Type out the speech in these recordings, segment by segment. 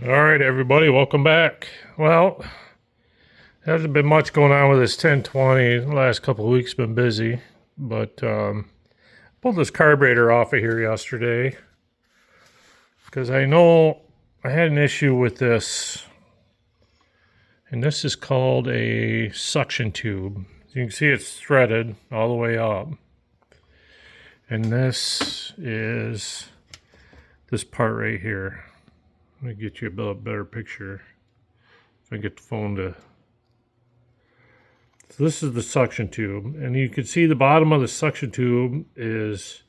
All right, everybody, welcome back. Well, there hasn't been much going on with this 1020. The last couple of weeks been busy, but pulled this carburetor off of here yesterday because I know I had an issue with this, and this is called a suction tube. You can see it's threaded all the way up, and this is this part right here. Let me get you a better picture. If I can get the phone to... So this is the suction tube, and you can see the bottom of the suction tube is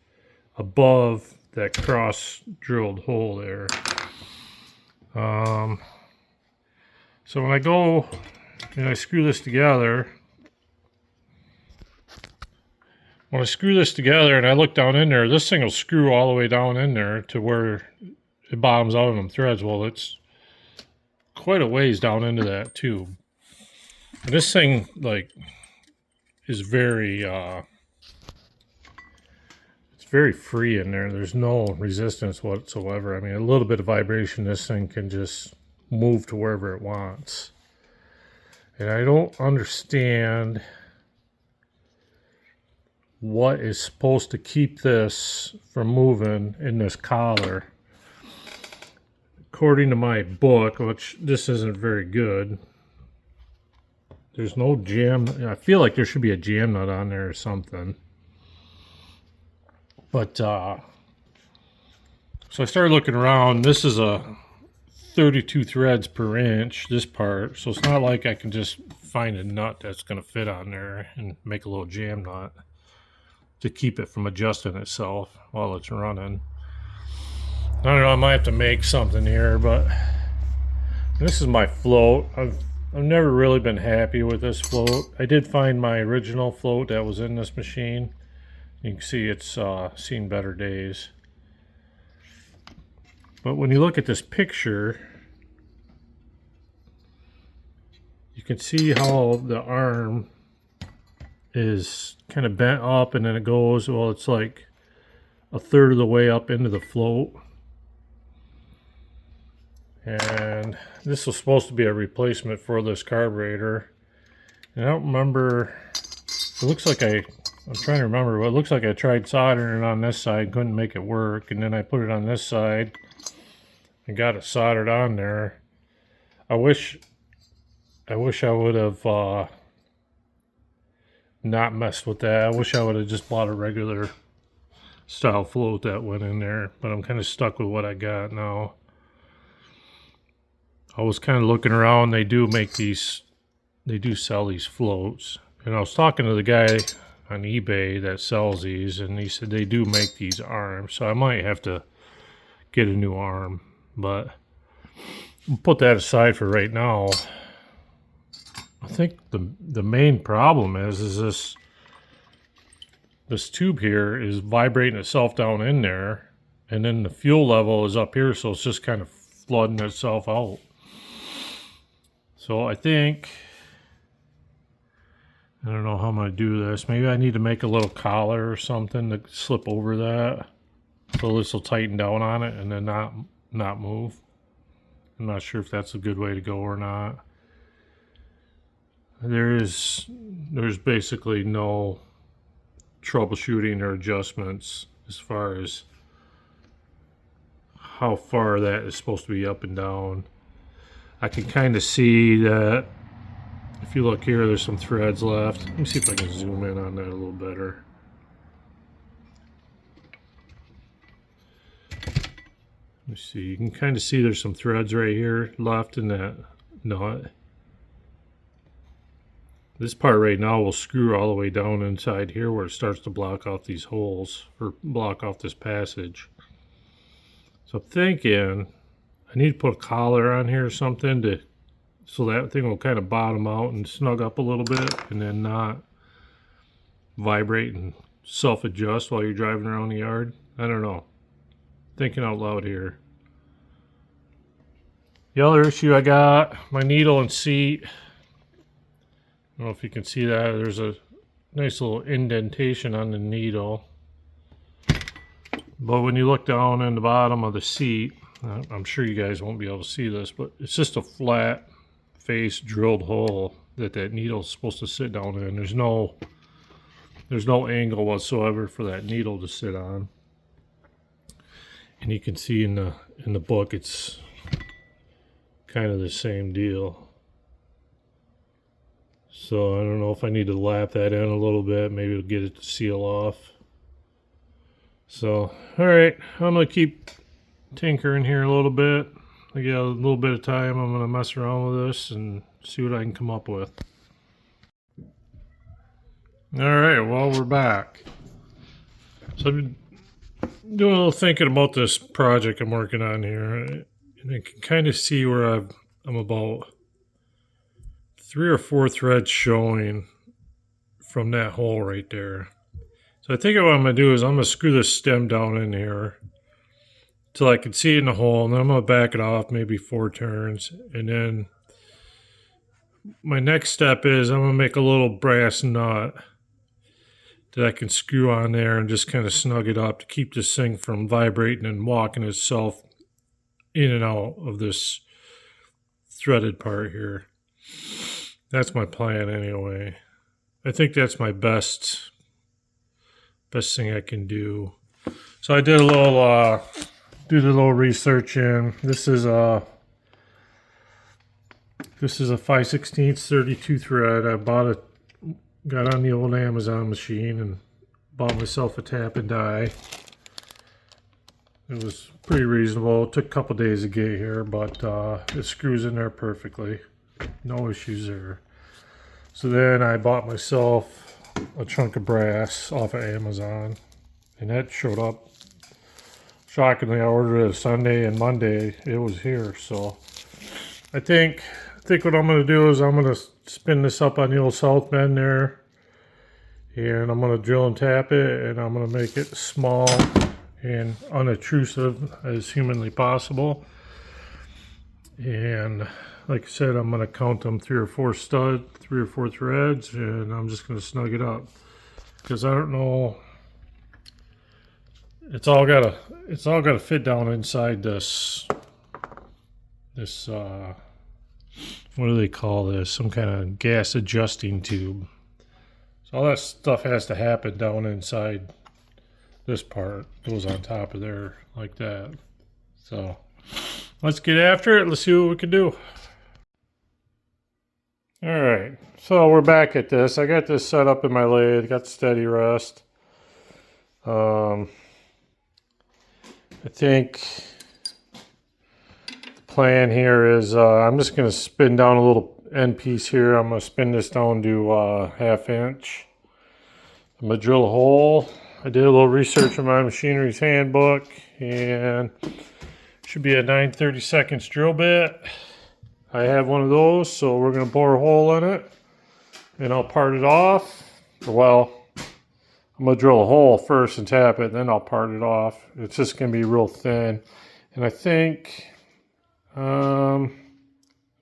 above that cross-drilled hole there. So when I go and I screw this together, and I look down in there, this thing will screw all the way down in there to where it bottoms out on them threads. Well, it's quite a ways down into that tube. And this thing, is very, it's very free in there. There's no resistance whatsoever. I mean, a little bit of vibration, this thing can just move to wherever it wants. And I don't understand what is supposed to keep this from moving in this collar. According to my book, which this isn't very good, there's no jam. I feel like there should be a jam nut on there or something. But, so I started looking around. This is a 32 threads per inch, this part. So it's not like I can just find a nut that's going to fit on there and make a little jam nut to keep it from adjusting itself while it's running. I don't know, I might have to make something here, but this is my float. I've never really been happy with this float. I did find my original float that was in this machine. You can see it's seen better days. But when you look at this picture, you can see how the arm is kind of bent up and then it goes, well, it's like a third of the way up into the float. And this was supposed to be a replacement for this carburetor. And I don't remember, it looks like I'm trying to remember, but it looks like I tried soldering it on this side, couldn't make it work. And then I put it on this side and got it soldered on there. I wish I would have not messed with that. I wish I would have just bought a regular style float that went in there, but I'm kind of stuck with what I got now. I was kind of looking around. They do sell these floats. And I was talking to the guy on eBay that sells these, and he said they do make these arms. So I might have to get a new arm, but I'll put that aside for right now. I think the main problem is this tube here is vibrating itself down in there, and then the fuel level is up here, so it's just kind of flooding itself out. So I think, I don't know how I'm going to do this. Maybe I need to make a little collar or something to slip over that, so this will tighten down on it and then not move. I'm not sure if that's a good way to go or not. There's basically no troubleshooting or adjustments as far as how far that is supposed to be up and down. I can kind of see that if you look here, there's some threads left. Let me see if I can zoom in on that a little better. Let me see, you can kind of see there's some threads right here left in that nut. This part right now will screw all the way down inside here where it starts to block off these holes, or block off this passage. So I'm thinking I need to put a collar on here or something so that thing will kind of bottom out and snug up a little bit and then not vibrate and self-adjust while you're driving around the yard. I don't know. Thinking out loud here. The other issue I got, my needle and seat. I don't know if you can see that. There's a nice little indentation on the needle. But when you look down in the bottom of the seat, I'm sure you guys won't be able to see this, but it's just a flat face drilled hole that needle's supposed to sit down in. There's no angle whatsoever for that needle to sit on. And you can see in the book it's kind of the same deal. So I don't know if I need to lap that in a little bit. Maybe it'll get it to seal off. So, all right, I'm gonna keep tinkering here a little bit. I got a little bit of time. I'm gonna mess around with this and see what I can come up with. All right, well, we're back. So I've been doing a little thinking about this project I'm working on here, and I can kind of see where I'm about 3 or 4 threads showing from that hole right there. So I think what I'm going to do is I'm going to screw this stem down in here till I can see it in the hole, and then I'm going to back it off maybe 4 turns. And then my next step is I'm going to make a little brass nut that I can screw on there and just kind of snug it up to keep this thing from vibrating and walking itself in and out of this threaded part here. That's my plan anyway. I think that's my best thing I can do. So I did a little research in. This is a 5/16 32 thread. I got on the old Amazon machine and bought myself a tap and die. It was pretty reasonable. It took a couple days to get here, but it screws in there perfectly. No issues there. So then I bought myself a chunk of brass off of Amazon, and that showed up. Shockingly, I ordered it Sunday, and Monday it was here. So I think what I'm going to do is I'm going to spin this up on the old south bend there, and I'm going to drill and tap it, and I'm going to make it small and unobtrusive as humanly possible. And like I said, I'm going to count them 3 or 4 threads, and I'm just going to snug it up because I don't know. It's all got to fit down inside this what do they call this? Some kind of gas adjusting tube. So all that stuff has to happen down inside this part. Goes on top of there like that. So let's get after it. Let's see what we can do. All right, so we're back at this. I got this set up in my lathe. Got the steady rest. I think the plan here is I'm just going to spin down a little end piece here. I'm going to spin this down to 1/2 inch. I'm going to drill a hole. I did a little research in my machinery's handbook, and should be a 9/32 drill bit. I have one of those, so we're going to bore a hole in it, and I'll part it off. Well, I'm going to drill a hole first and tap it, and then I'll part it off. It's just going to be real thin. And I think, I don't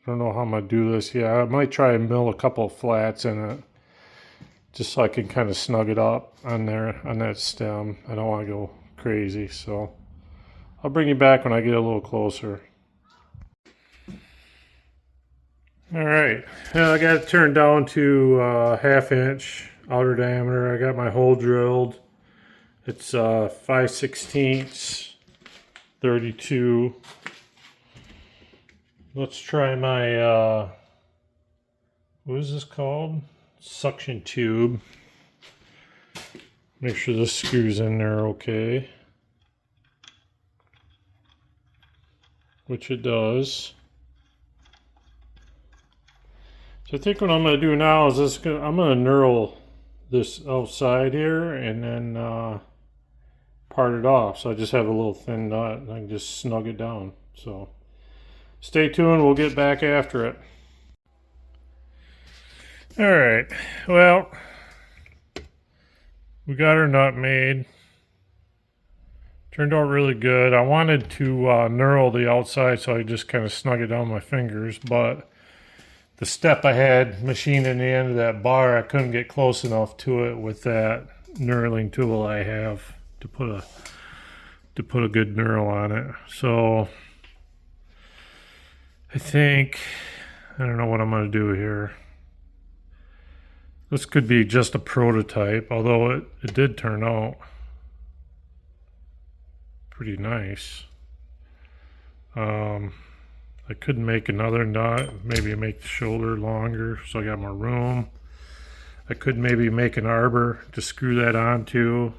know how I'm going to do this. Yeah, I might try and mill a couple of flats in it, just so I can kind of snug it up on there, on that stem. I don't want to go crazy, so I'll bring you back when I get a little closer. All right, now I got it turned down to 1/2 inch outer diameter. I got my hole drilled. It's 5/16 32. Let's try my what is this called? Suction tube. Make sure this screws in there okay, which it does. So I think what I'm going to do now is I'm going to knurl this outside here and then part it off. So I just have a little thin nut and I can just snug it down. So stay tuned, we'll get back after it. All right, well, we got our nut made. Turned out really good. I wanted to knurl the outside so I just kind of snug it down with my fingers, but the step I had machined in the end of that bar, I couldn't get close enough to it with that knurling tool I have to put a good knurl on it. So I think, I don't know what I'm going to do here. This could be just a prototype, although it did turn out pretty nice. I could make another nut, maybe make the shoulder longer so I got more room. I could maybe make an arbor to screw that onto.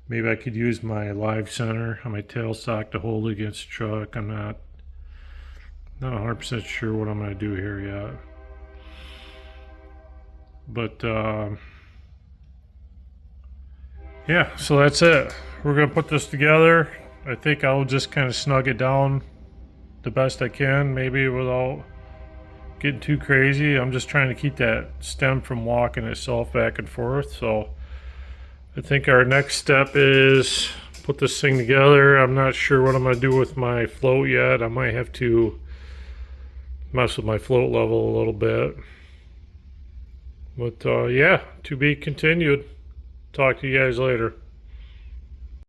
Maybe I could use my live center on my tailstock to hold it against the truck. I'm not 100% sure what I'm going to do here yet. But yeah, so that's it. We're going to put this together. I think I'll just kind of snug it down the best I can, maybe without getting too crazy. I'm just trying to keep that stem from walking itself back and forth. So I think our next step is put this thing together. I'm not sure what I'm going to do with my float yet. I might have to mess with my float level a little bit. But yeah, to be continued. Talk to you guys later.